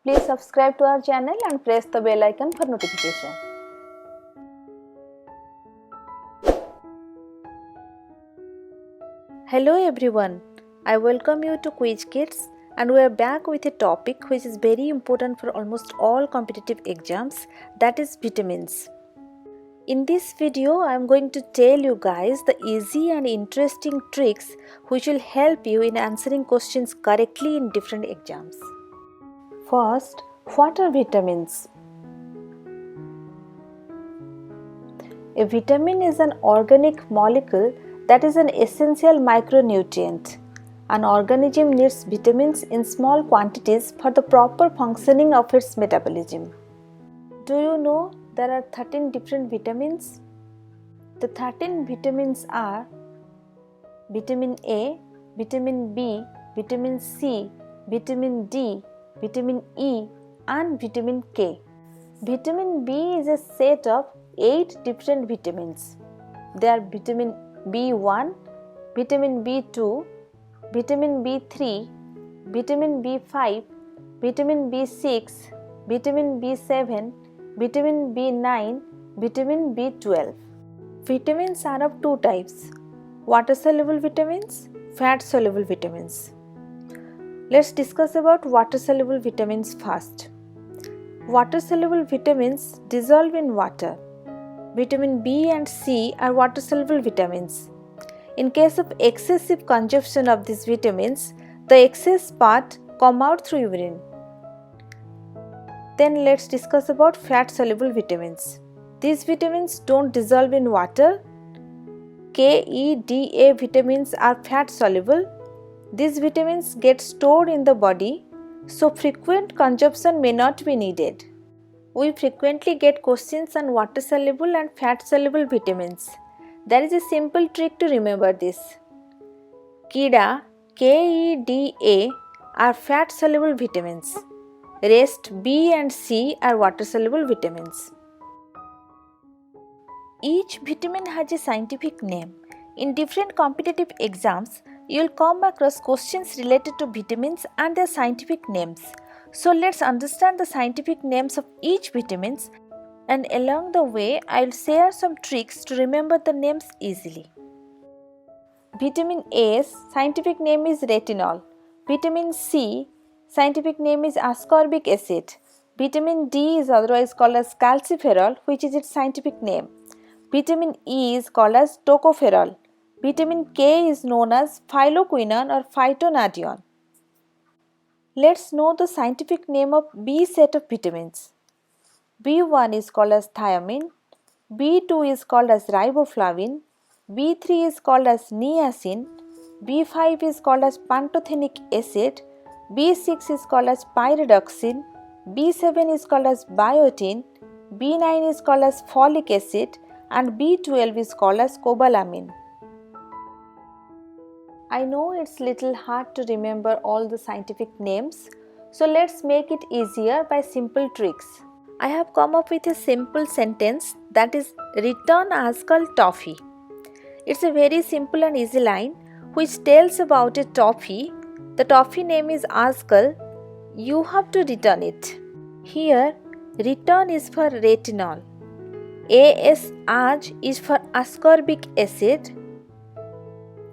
Please subscribe to our channel and press the bell icon for notification. Hello everyone, I welcome you to QuizKids and we are back with a topic which is very important for almost all competitive exams, that is vitamins. In this video, I am going to tell you guys the easy and interesting tricks which will help you in answering questions correctly in different exams. First, what are vitamins? A vitamin is an organic molecule that is an essential micronutrient. An organism needs vitamins in small quantities for the proper functioning of its metabolism. Do you know there are 13 different vitamins? The 13 vitamins are vitamin A, vitamin B, vitamin C, vitamin D, vitamin E and vitamin K. Vitamin B is a set of 8 different vitamins. They are vitamin B1, vitamin B2, vitamin B3, vitamin B5, vitamin B6, vitamin B7, vitamin B9, vitamin B12. Vitamins are of two types: water-soluble vitamins, fat-soluble vitamins. Let's discuss about water-soluble vitamins first. Water-soluble vitamins dissolve in water. Vitamin B and C are water-soluble vitamins. In case of excessive consumption of these vitamins, the excess part come out through urine. Then let's discuss about fat-soluble vitamins. These vitamins don't dissolve in water. K, E, D, A vitamins are fat-soluble. These vitamins get stored in the body, so frequent consumption may not be needed. We frequently get questions on water-soluble and fat-soluble vitamins. There is a simple trick to remember this. KIDA, K-E-D-A are fat-soluble vitamins. Rest B and C are water-soluble vitamins. Each vitamin has a scientific name. In different competitive exams, you will come across questions related to vitamins and their scientific names. So let's understand the scientific names of each vitamins, and along the way I will share some tricks to remember the names easily. Vitamin A's scientific name is retinol. Vitamin C scientific name is ascorbic acid. Vitamin D is otherwise called as calciferol, which is its scientific name. Vitamin E is called as tocopherol. Vitamin K is known as phyloquinone or phytonadione. Let's know the scientific name of B set of vitamins. B1 is called as thiamine, B2 is called as riboflavin, B3 is called as niacin, B5 is called as pantothenic acid, B6 is called as pyridoxine, B7 is called as biotin, B9 is called as folic acid and B12 is called as cobalamin. I know it's little hard to remember all the scientific names, so let's make it easier by simple tricks. I have come up with a simple sentence that is return Azkal toffee. It's a very simple and easy line which tells about a toffee. The toffee name is Azkal. You have to return it. Here, return is for retinol. AS is for ascorbic acid.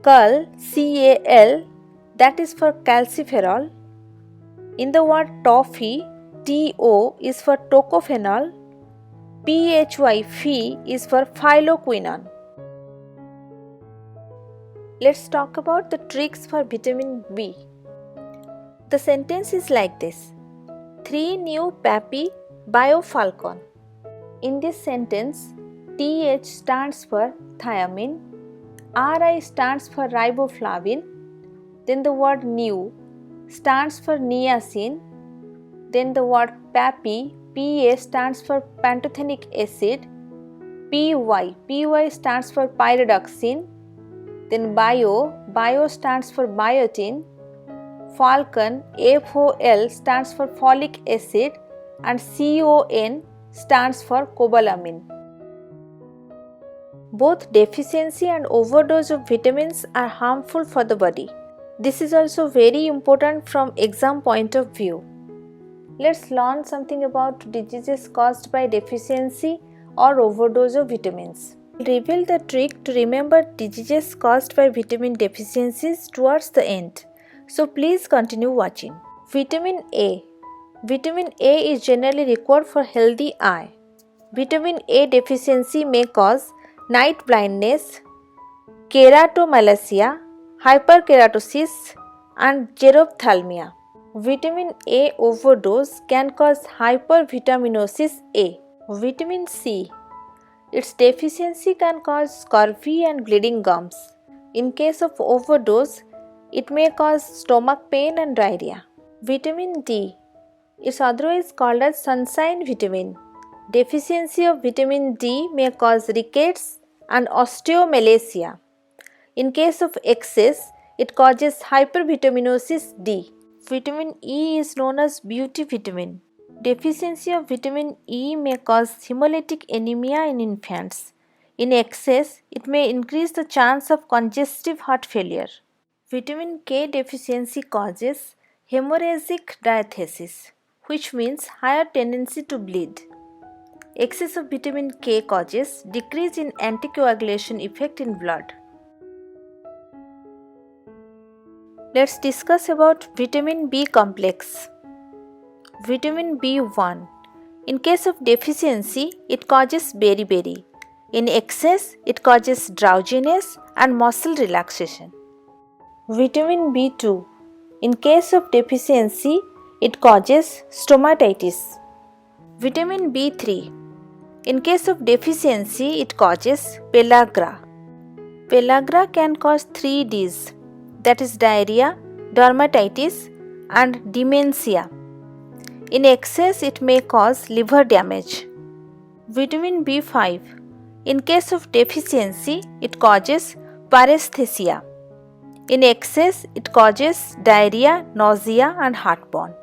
Cal, C-A-L, that is for calciferol. In the word toffee, T-O is for tocophenol. P-H-Y, phi is for phyloquinone. Let's talk about the tricks for vitamin B. The sentence is like this: 3 new papi biofalcon. In this sentence, TH stands for thiamine, RI stands for riboflavin, then the word new stands for niacin, then the word papi, PA stands for pantothenic acid, PY stands for pyridoxine, then bio stands for biotin, falcon, FOL stands for folic acid and CON stands for cobalamin. Both deficiency and overdose of vitamins are harmful for the body. This is also very important from exam point of view. Let's learn something about diseases caused by deficiency or overdose of vitamins. We'll reveal the trick to remember diseases caused by vitamin deficiencies towards the end. So please continue watching. Vitamin A. Vitamin A is generally required for healthy eye. Vitamin A deficiency may cause night blindness, keratomalacia, hyperkeratosis, and xerophthalmia. Vitamin A overdose can cause hypervitaminosis A. Vitamin C. Its deficiency can cause scurvy and bleeding gums. In case of overdose, it may cause stomach pain and diarrhea. Vitamin D is otherwise called as sunshine vitamin. Deficiency of vitamin D may cause rickets and osteomalacia. In case of excess, it causes hypervitaminosis D. Vitamin E is known as beauty vitamin. Deficiency of vitamin E may cause hemolytic anemia in infants. In excess, it may increase the chance of congestive heart failure. Vitamin K deficiency causes hemorrhagic diathesis, which means higher tendency to bleed. Excess of vitamin K causes decrease in anticoagulation effect in blood. Let's discuss about vitamin B complex. Vitamin B1. In case of deficiency, it causes beriberi. In excess, it causes drowsiness and muscle relaxation. Vitamin B2. In case of deficiency, it causes stomatitis. Vitamin B3. In case of deficiency, it causes pellagra. Pellagra can cause 3 Ds, that is diarrhea, dermatitis, and dementia. In excess, it may cause liver damage. Vitamin B5. In case of deficiency, it causes paresthesia. In excess, it causes diarrhea, nausea, and heartburn.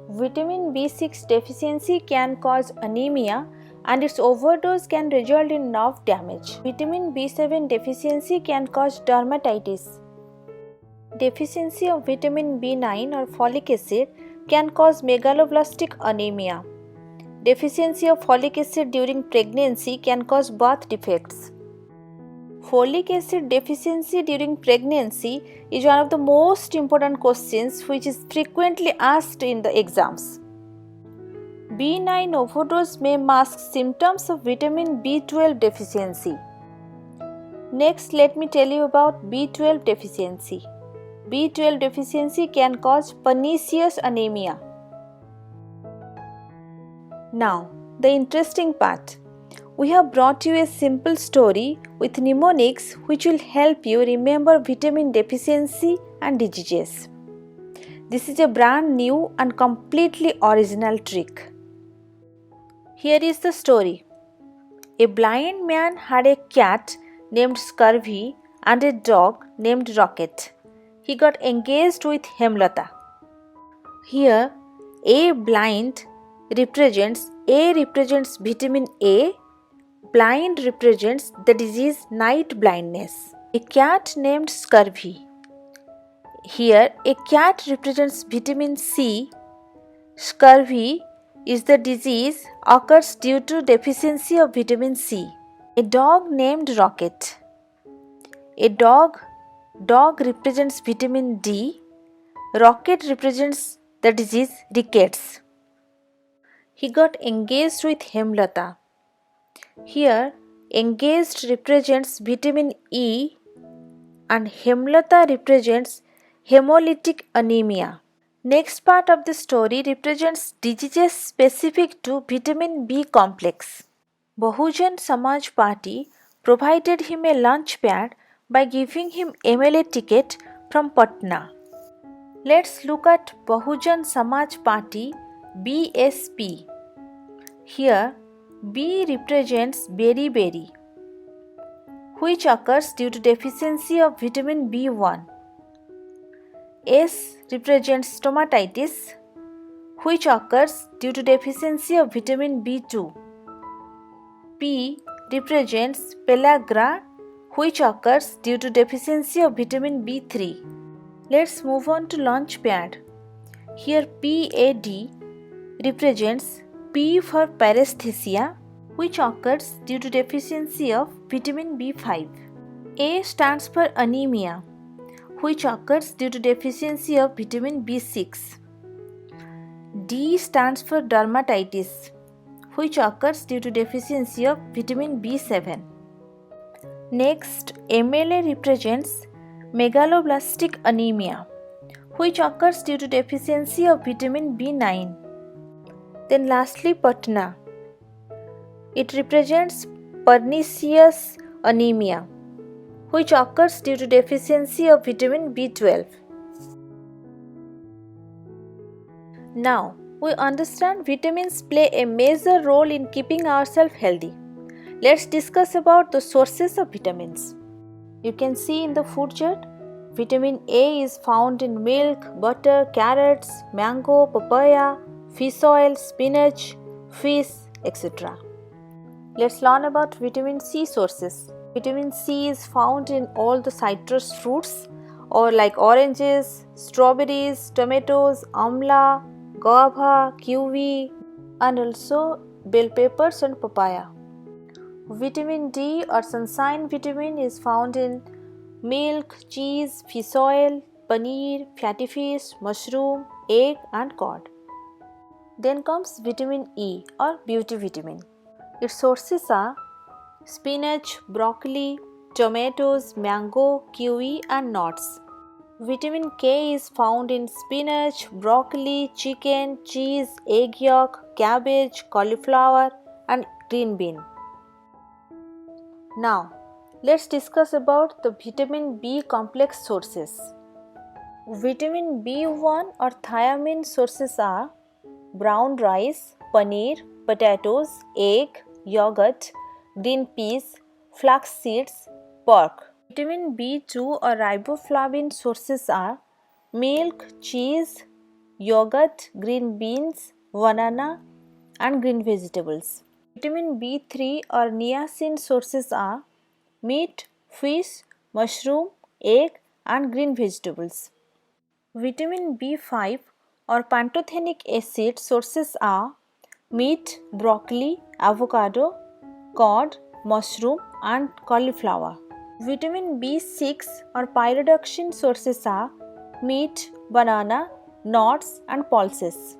Vitamin B6 deficiency can cause anemia, and its overdose can result in nerve damage. Vitamin B7 deficiency can cause dermatitis. Deficiency of vitamin B9 or folic acid can cause megaloblastic anemia. Deficiency of folic acid during pregnancy can cause birth defects. Folic acid deficiency during pregnancy is one of the most important questions which is frequently asked in the exams. B9 overdose may mask symptoms of vitamin B12 deficiency. Next, let me tell you about B12 deficiency. B12 deficiency can cause pernicious anemia. Now, the interesting part. We have brought you a simple story with mnemonics which will help you remember vitamin deficiency and diseases. This is a brand new and completely original trick. Here is the story. A blind man had a cat named Scurvy and a dog named Rocket. He got engaged with Hemlata. Here, A represents vitamin A. Blind represents the disease night blindness. A cat named Scurvy. Here, a cat represents vitamin C. Scurvy is the disease occurs due to deficiency of vitamin C. A dog named Rocket. A dog represents vitamin D. Rocket represents the disease rickets. He got engaged with Hemlata. Here, engaged represents vitamin E and Hemlata represents hemolytic anemia. Next part of the story represents diseases specific to vitamin B complex. Bahujan Samaj Party provided him a lunch pad by giving him MLA ticket from Patna. Let's look at Bahujan Samaj Party BSP. Here, B represents beriberi, which occurs due to deficiency of vitamin B1. S represents stomatitis, which occurs due to deficiency of vitamin B2. P represents pellagra, which occurs due to deficiency of vitamin B3. Let's move on to lunch pad. Here PAD represents P for paresthesia, which occurs due to deficiency of vitamin B5. A stands for anemia, which occurs due to deficiency of vitamin B6. D stands for dermatitis, which occurs due to deficiency of vitamin B7. Next, MLA represents megaloblastic anemia, which occurs due to deficiency of vitamin B9. Then lastly, Patna. It represents pernicious anemia, which occurs due to deficiency of vitamin B12. Now, we understand vitamins play a major role in keeping ourselves healthy. Let's discuss about the sources of vitamins. You can see in the food chart, vitamin A is found in milk, butter, carrots, mango, papaya, fish oil, spinach, fish, etc. Let's learn about vitamin C sources. Vitamin C is found in all the citrus fruits or like oranges, strawberries, tomatoes, amla, guava, kiwi, and also bell peppers and papaya. Vitamin D or sunshine vitamin is found in milk, cheese, fish oil, paneer, fatty fish, mushroom, egg and cod. Then comes vitamin E or beauty vitamin. Its sources are spinach, broccoli, tomatoes, mango, kiwi and nuts. Vitamin K is found in spinach, broccoli, chicken, cheese, egg yolk, cabbage, cauliflower and green bean. Now, let's discuss about the vitamin B complex sources. Vitamin B1 or thiamine sources are brown rice, paneer, potatoes, egg, yogurt, green peas, flax seeds, pork. Vitamin B2 or riboflavin sources are milk, cheese, yogurt, green beans, banana and green vegetables. Vitamin B3 or niacin sources are meat, fish, mushroom, egg and green vegetables. Vitamin B5 or pantothenic acid sources are meat, broccoli, avocado, cod, mushroom and cauliflower. Vitamin B6 or pyridoxine sources are meat, banana, nuts and pulses.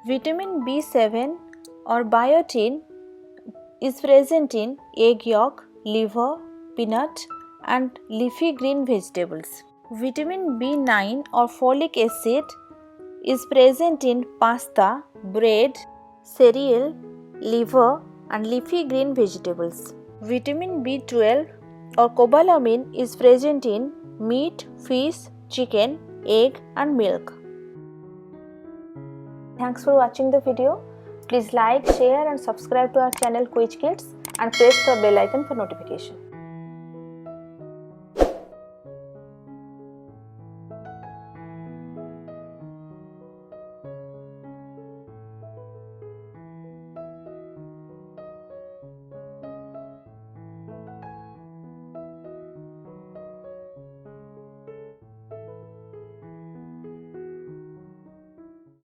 Vitamin B7 or biotin is present in egg yolk, liver, peanut and leafy green vegetables. Vitamin B9 or folic acid is present in pasta, bread, cereal, liver and leafy green vegetables. Vitamin B12 or cobalamin is present in meat, fish, chicken, egg and milk. Thanks for watching the video. Please like, share and subscribe to our channel QuizKids and press the bell icon for notification.